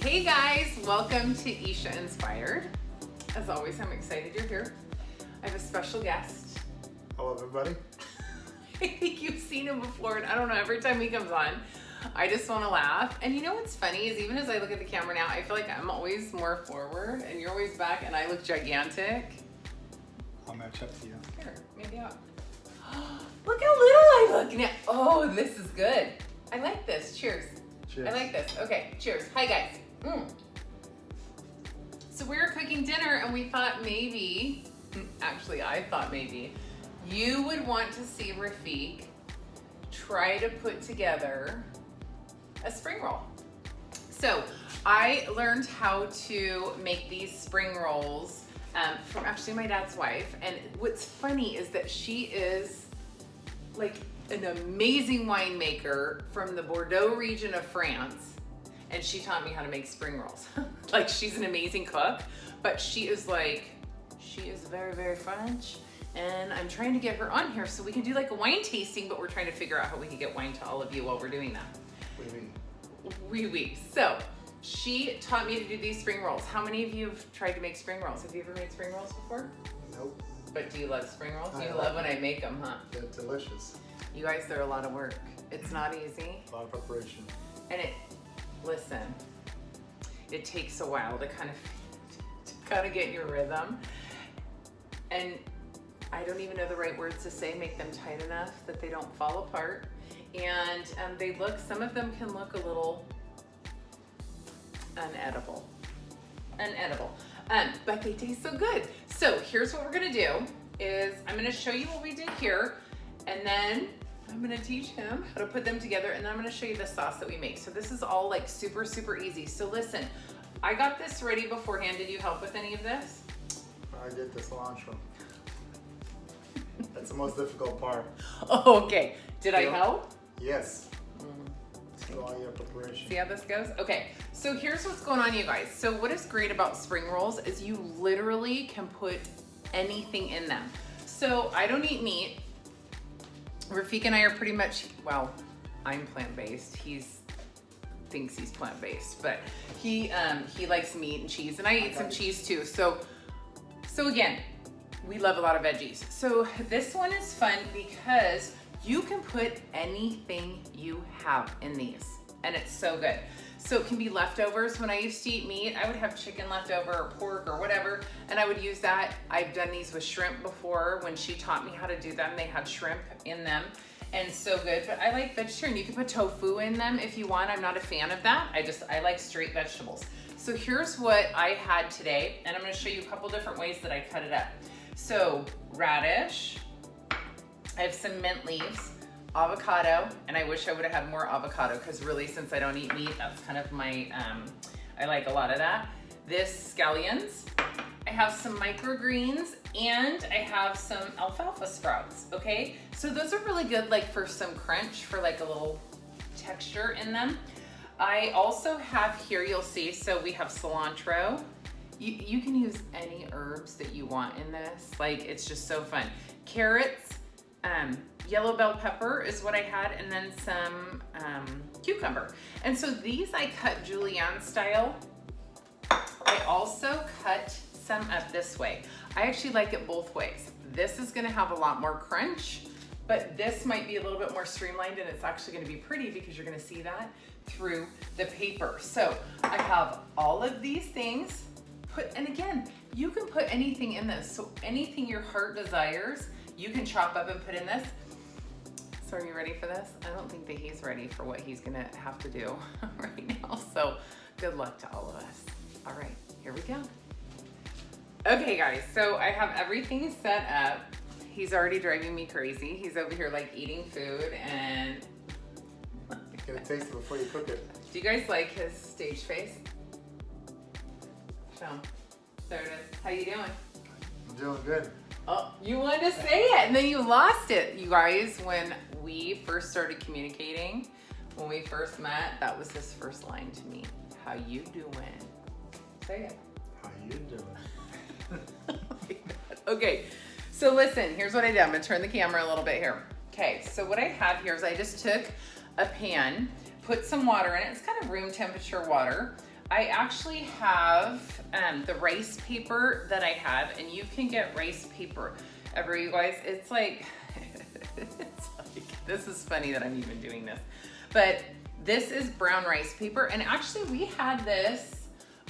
Hey guys, welcome to Isha Inspired. As always, I'm excited you're here. I have a special guest. Hello everybody. I think you've seen him before, and I don't know, every time he comes on, I just want to laugh. And you know what's funny is even as I look at the camera now, I feel like I'm always more forward and you're always back and I look gigantic. I'll match up to you. Here, maybe I'll. Look how little I look now. Oh, this is good. I like this. Cheers. Cheers. I like this. Okay, cheers. Hi guys. So we were cooking dinner and we thought maybe, actually I thought maybe, you would want to see Rafiq try to put together a spring roll. So I learned how to make these spring rolls from actually my dad's wife. And what's funny is that she is like an amazing winemaker from the Bordeaux region of France. And she taught me how to make spring rolls. Like she's an amazing cook, but she is very, very French. And I'm trying to get her on here so we can do like a wine tasting, but we're trying to figure out how we can get wine to all of you while we're doing that. Oui. So she taught me to do these spring rolls. How many of you have tried to make spring rolls? Have you ever made spring rolls before? Nope. But do you love spring rolls? I You love love when I make them, huh? They're delicious. You guys, they're a lot of work. It's not easy. A lot of preparation. And listen, it takes a while to kind of get in your rhythm. And I don't even know the right words to say, make them tight enough that they don't fall apart. And some of them can look a little unedible. But they taste so good. So here's what we're gonna do is I'm gonna show you what we did here, and then I'm gonna teach him how to put them together, and then I'm gonna show you the sauce that we make. So this is all like super, super easy. So listen, I got this ready beforehand. Did you help with any of this? I did the cilantro. That's the most difficult part. Oh, okay. Did I help? Yes. So all your preparation. See how this goes? Okay, so here's what's going on, you guys. So what is great about spring rolls is you literally can put anything in them. So I don't eat meat. Rafiq and I are pretty much, well, I'm plant-based. He thinks he's plant-based, but he likes meat and cheese, and I eat some cheese too. So again, we love a lot of veggies. So this one is fun because you can put anything you have in these, and it's so good. So it can be leftovers. When I used to eat meat, I would have chicken leftover or pork or whatever, and I would use that. I've done these with shrimp before. When she taught me how to do them, they had shrimp in them, and so good. But I like vegetarian. You can put tofu in them if you want. I'm not a fan of that. I like straight vegetables. So here's what I had today, and I'm gonna show you a couple different ways that I cut it up. So radish, I have some mint leaves, avocado, and I wish I would have had more avocado because really since I don't eat meat, that's kind of my, I like a lot of that. This scallions, I have some microgreens, and I have some alfalfa sprouts, okay? So those are really good like for some crunch, for like a little texture in them. I also have here, you'll see, so we have cilantro. You can use any herbs that you want in this. Like, it's just so fun. Carrots, yellow bell pepper is what I had, and then some cucumber. And so these I cut julienne style. I also cut some up this way. I actually like it both ways. This is gonna have a lot more crunch, but this might be a little bit more streamlined, and it's actually gonna be pretty because you're gonna see that through the paper. So I have all of these things. And again, you can put anything in this. So anything your heart desires, you can chop up and put in this. So are you ready for this? I don't think that he's ready for what he's gonna have to do right now. So good luck to all of us. All right, here we go. Okay guys, so I have everything set up. He's already driving me crazy. He's over here like eating food and. Get a taste before you cook it. Do you guys like his stage face? So, there it is. How you doing? I'm doing good. Oh, you wanted to say it and then you lost it. You guys, when we first started communicating, when we first met, that was his first line to me. How you doing? Say it. How you doing? Okay, so listen, here's what I did. I'm gonna turn the camera a little bit here. Okay, so what I have here is I just took a pan, put some water in it. It's kind of room temperature water. I actually have the rice paper that I have, and you can get rice paper ever, you guys. It's like, this is funny that I'm even doing this, but this is brown rice paper, and actually we had this.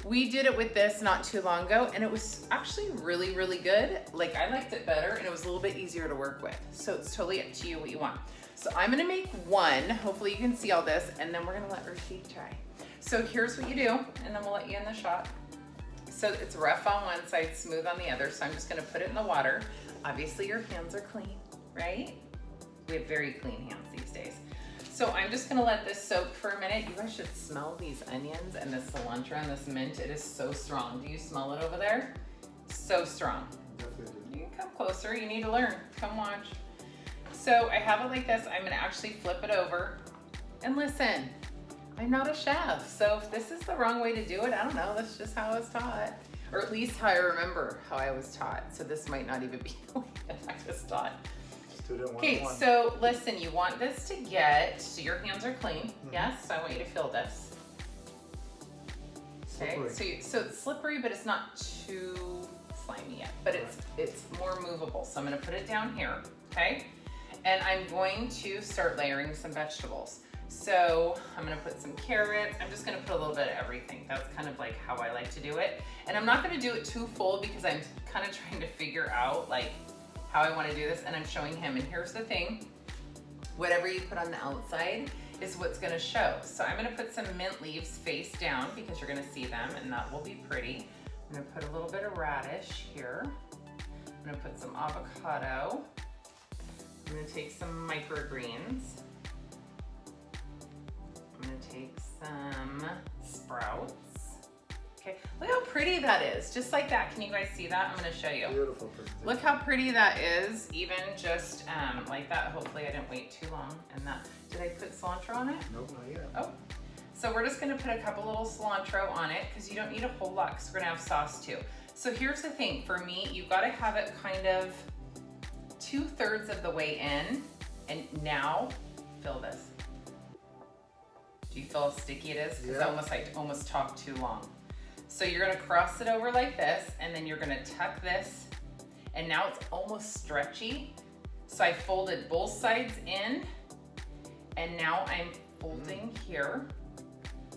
We did it with this not too long ago, and it was actually really, really good. Like, I liked it better, and it was a little bit easier to work with. So it's totally up to you what you want. So I'm gonna make one. Hopefully you can see all this, and then we're gonna let Rafik try. So here's what you do, and then we'll let you in the shot. So it's rough on one side, smooth on the other. So I'm just gonna put it in the water. Obviously your hands are clean, right? We have very clean hands these days. So I'm just gonna let this soak for a minute. You guys should smell these onions and this cilantro and this mint. It is so strong. Do you smell it over there? So strong. Definitely do. You can come closer, you need to learn. Come watch. So I have it like this. I'm gonna actually flip it over. And listen, I'm not a chef. So if this is the wrong way to do it, I don't know, that's just how I was taught. Or at least how I remember how I was taught. So this might not even be the way that I was taught. Okay, so listen, you want this to get, so your hands are clean, yes? So I want you to feel this. Okay, so it's slippery, but it's not too slimy yet, but it's more movable. So I'm gonna put it down here, okay? And I'm going to start layering some vegetables. So I'm gonna put some carrots. I'm just gonna put a little bit of everything. That's kind of like how I like to do it. And I'm not gonna do it too full because I'm kind of trying to figure out like how I want to do this, and I'm showing him. And here's the thing, whatever you put on the outside is what's going to show. So I'm going to put some mint leaves face down because you're going to see them, and that will be pretty. I'm going to put a little bit of radish here. I'm going to put some avocado. I'm going to take some microgreens. I'm going to take some sprouts. Okay, look how pretty that is. Just like that. Can you guys see that? I'm gonna show you. Beautiful presentation. Look how pretty that is, even just like that. Hopefully I didn't wait too long. And that, did I put cilantro on it? Nope, not yet. Oh, so we're just gonna put a couple little cilantro on it because you don't need a whole lot because we're gonna have sauce too. So here's the thing, for me, you gotta have it kind of 2/3 of the way in. And now, feel this. Do you feel how sticky it is? Because I almost talked too long. So you're gonna cross it over like this, and then you're gonna tuck this, and now it's almost stretchy. So I folded both sides in, and now I'm folding here,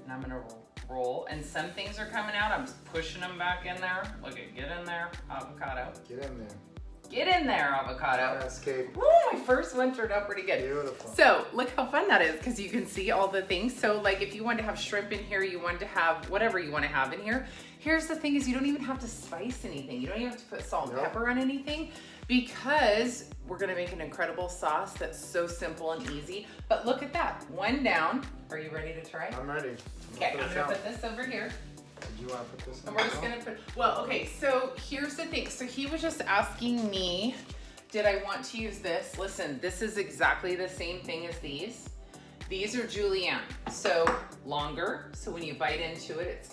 and I'm gonna roll, and some things are coming out. I'm just pushing them back in there. Look at, get in there, avocado. Get in there. Get in there, avocado. Escape. Woo, my first one turned out pretty good. Beautiful. So look how fun that is because you can see all the things. So like if you wanted to have shrimp in here, you wanted to have whatever you want to have in here. Here's the thing is you don't even have to spice anything. You don't even have to put salt and pepper on anything because we're gonna make an incredible sauce that's so simple and easy. But look at that, one down. Are you ready to try? I'm ready. Okay, I'm gonna put this over here. Did you want to put this in? And we're just gonna put, well, okay, so here's the thing. So he was just asking me, did I want to use this? Listen, this is exactly the same thing as these. These are julienne, so longer. So when you bite into it,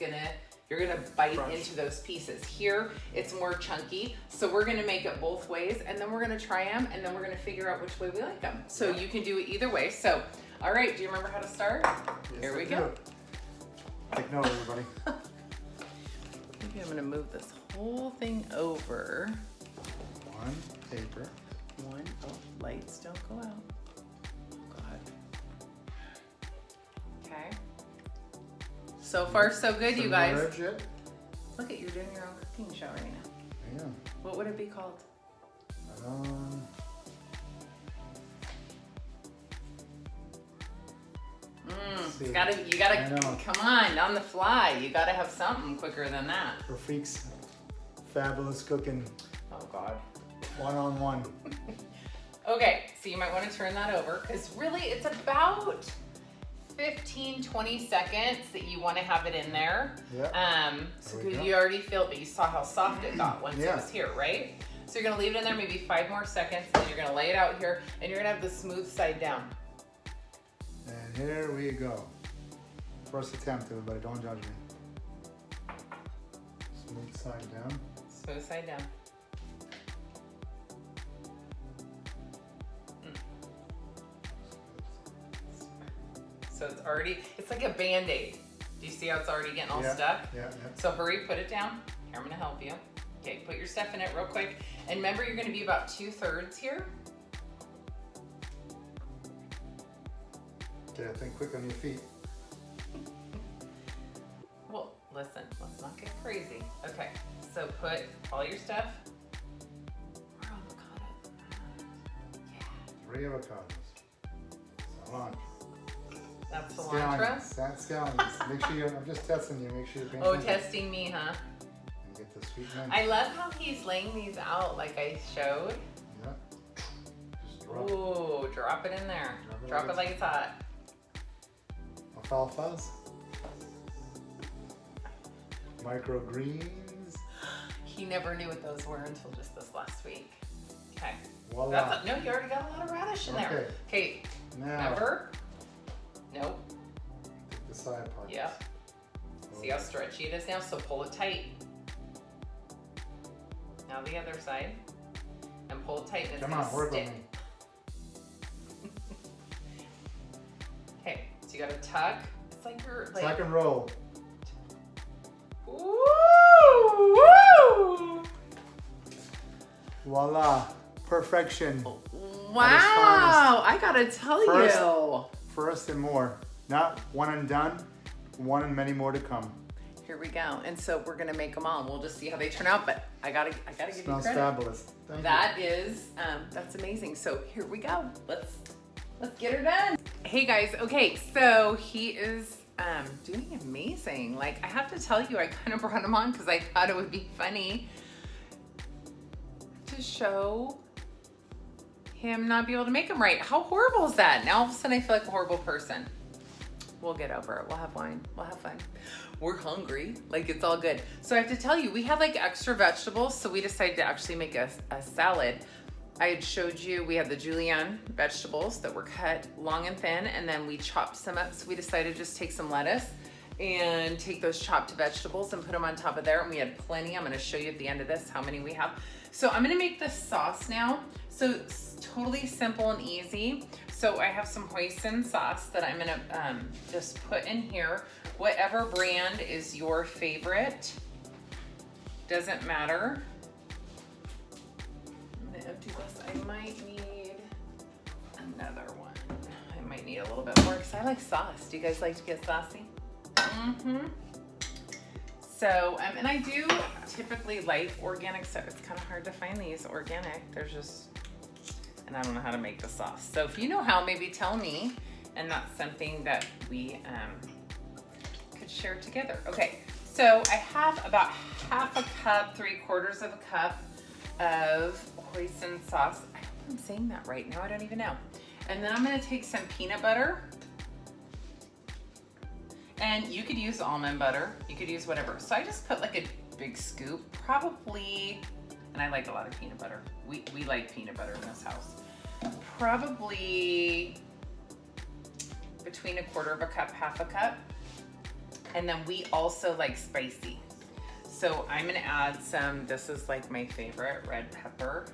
you're gonna bite into those pieces. Here, it's more chunky. So we're gonna make it both ways, and then we're gonna try them, and then we're gonna figure out which way we like them. So you can do it either way. So, all right, do you remember how to start? Yes, Here we I go. do. Take note, everybody. Maybe I'm gonna move this whole thing over. One paper. One, oh, lights don't go out. Oh God. Okay. So far, so good, you guys. Yet? Look at, you're doing your own cooking show right now. Yeah. What would it be called? You gotta, come on the fly. You gotta have something quicker than that. Rafik's fabulous cooking. Oh God. One-on-one. Okay, so you might want to turn that over because really it's about 15-20 seconds that you want to have it in there. Yeah. So you already feel, but you saw how soft it got once it was here, right? So you're gonna leave it in there maybe 5 more seconds, and you're gonna lay it out here, and you're gonna have the smooth side down. And here we go. First attempt, everybody. Don't judge me. Smooth side down. Smooth side down. So it's already, it's like a Band-Aid. Do you see how it's already getting all Yeah, stuck? yeah. So hurry, put it down. Here, I'm gonna help you. Okay, put your stuff in it real quick. And remember, you're gonna be about 2/3 here. Okay, think quick on your feet. Well, listen, let's not get crazy. Okay, so put all your stuff. More avocado. Yeah. 3 avocados. Cilantro. That's cilantro. That's scallions. Make sure I'm just testing you. Make sure you're paying Oh, attention. testing me, huh? And get the sweet mint. I love how he's laying these out like I showed. Yeah. Just drop it. Ooh, drop it in there. Drop it Drop like it like it's hot. Alfalfas. Microgreens. He never knew what those were until just this last week. Okay. Voila. No, you already got a lot of radish in there. Okay. Now, Remember? Nope. take the side parts. Yep. See how stretchy it is now? So pull it tight. Now the other side. And pull it tight and it's Come gonna on, work stick. with me. Okay, so you gotta tuck. It's like you're like. Tuck and roll. Woo! Woo! Voila. Perfection. Wow! I gotta tell you. First and more. Not one and done. One and many more to come. Here we go. And so we're gonna make them all. We'll just see how they turn out. But I gotta give you Smells credit. fabulous. Thank That is, that's amazing. So here we go. Let's get her done. Hey guys, okay, so he is doing amazing. Like I have to tell you, I kind of brought him on because I thought it would be funny to show him not be able to make them right. How horrible is that? Now all of a sudden I feel like a horrible person. We'll get over it. We'll have wine. We'll have fun. We're hungry. Like it's all good. So I have to tell you, we had like extra vegetables. So we decided to actually make a salad. I had showed you, we had the julienne vegetables that were cut long and thin, and then we chopped some up. So we decided to just take some lettuce and take those chopped vegetables and put them on top of there. And we had plenty. I'm gonna show you at the end of this how many we have. So I'm gonna make this sauce now. So it's totally simple and easy. So I have some hoisin sauce that I'm gonna just put in here. Whatever brand is your favorite, doesn't matter. I'm gonna empty this. I might need another one. I might need a little bit more because I like sauce. Do you guys like to get saucy? Mm-hmm. So, and I do typically like organic stuff. It's kind of hard to find these organic. There's just, and I don't know how to make the sauce. So if you know how, maybe tell me, and that's something that we could share together. Okay, so I have about half a cup, 3/4 of a cup of hoisin sauce. I hope I'm saying that right now. I don't even know. And then I'm gonna take some peanut butter. And you could use almond butter. You could use whatever. So I just put like a big scoop, probably, and I like a lot of peanut butter. We like peanut butter in this house. Probably between 1/4 cup, half a cup. And then we also like spicy. So I'm gonna add some, this is like my favorite, red pepper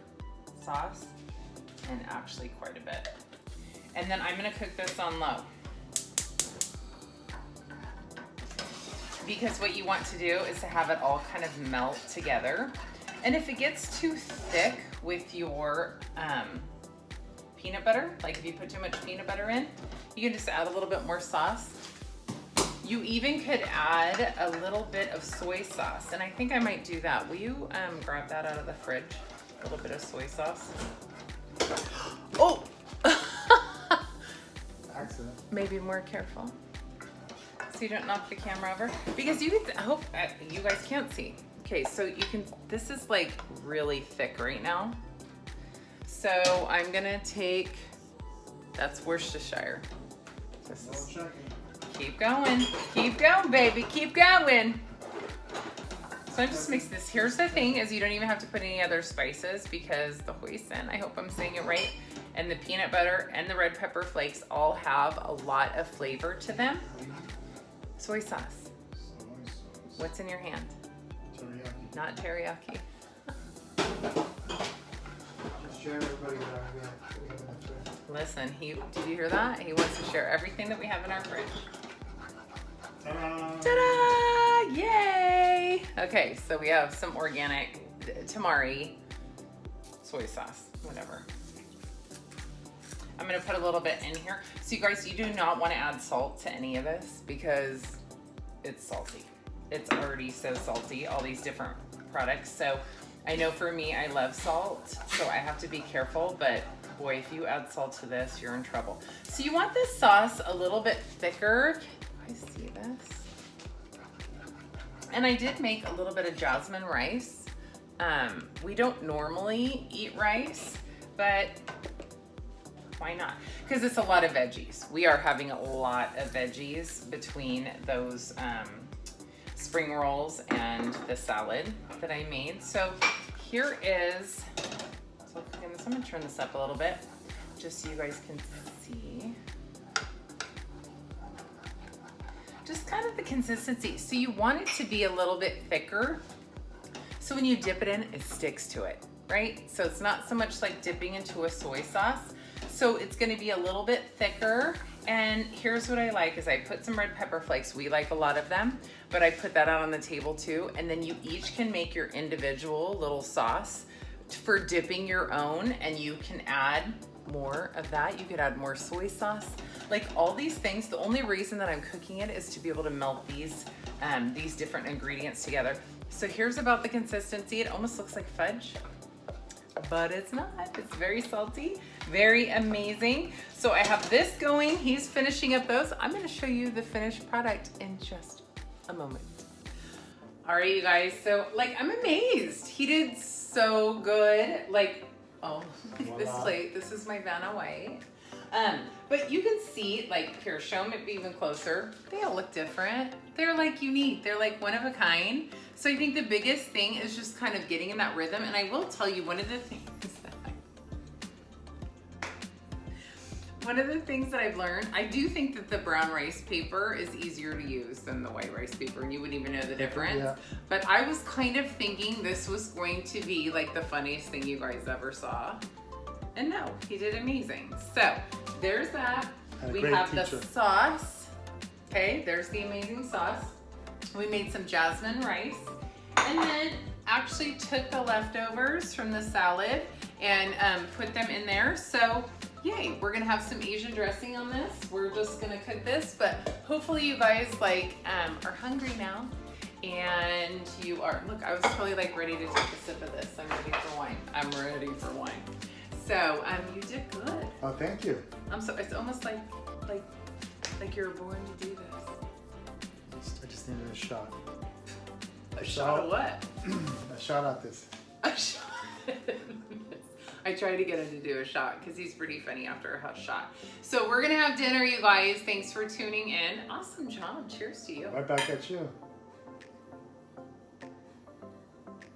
sauce, and actually quite a bit. And then I'm gonna cook this on low. Because what you want to do is to have it all kind of melt together. And if it gets too thick with your peanut butter, like if you put too much peanut butter in, you can just add a little bit more sauce. You even could add a little bit of soy sauce, and I think I might do that. Will you grab that out of the fridge? A little bit of soy sauce. Oh! Accident. Maybe more careful, so you don't knock the camera over. Because you can, I hope you guys can't see. Okay, so you can, this is like really thick right now. So I'm gonna take, that's Worcestershire. This is, keep going, baby, keep going. So I'm just mixing this. Here's the thing is you don't even have to put any other spices because the hoisin, I hope I'm saying it right, and the peanut butter and the red pepper flakes all have a lot of flavor to them. Soy sauce. What's in your hand? Teriyaki. Not teriyaki. Just share everybody that we have in the fridge. Listen, did you hear that? He wants to share everything that we have in our fridge. Ta-da! Ta-da! Yay! Okay, so we have some organic tamari soy sauce, whatever. I'm gonna put a little bit in here. So you guys, you do not want to add salt to any of this because it's salty. It's already so salty, all these different products. So I know for me, I love salt, so I have to be careful, but boy, if you add salt to this, you're in trouble. So you want this sauce a little bit thicker. Can you guys see this? And I did make a little bit of jasmine rice. We don't normally eat rice, but why not? Because it's a lot of veggies. We are having a lot of veggies between those spring rolls and the salad that I made. So here is, so I'm gonna turn this up a little bit just so you guys can see. Just kind of the consistency. So you want it to be a little bit thicker. So when you dip it in, it sticks to it, right? So it's not so much like dipping into a soy sauce. So it's gonna be a little bit thicker. And here's what I like is I put some red pepper flakes. We like a lot of them, but I put that out on the table too. And then you each can make your individual little sauce for dipping your own, and you can add more of that. You could add more soy sauce. Like all these things, the only reason that I'm cooking it is to be able to melt these different ingredients together. So here's about the consistency. It almost looks like fudge, but it's not. It's very salty, very amazing. So I have this going. He's finishing up those. I'm gonna show you the finished product in just a moment. All right, you guys. So like, I'm amazed. He did so good. Like, oh, look at this plate. This is my Vanna White. But you can see, like, here, show them even closer. They all look different. They're like unique. They're like one of a kind. So I think the biggest thing is just kind of getting in that rhythm. And I will tell you one of the things that I've learned, I do think that the brown rice paper is easier to use than the white rice paper, and you wouldn't even know the difference. Yeah. But I was kind of thinking this was going to be like the funniest thing you guys ever saw. And no, he did amazing. So there's that. We have the sauce. Okay, there's the amazing sauce. We made some jasmine rice, and then actually took the leftovers from the salad and put them in there. So yay, we're gonna have some Asian dressing on this. We're just gonna cook this, but hopefully you guys like are hungry now. And you are, look, I was totally like ready to take a sip of this. I'm ready for wine. I'm ready for wine. So you did good. Oh, thank you. It's almost like you were born to do this. I just needed a shot. A shot of what? A shot at this. A shot. I tried to get him to do a shot because he's pretty funny after a shot. So we're gonna have dinner, you guys. Thanks for tuning in. Awesome job. Cheers to you. Right back at you.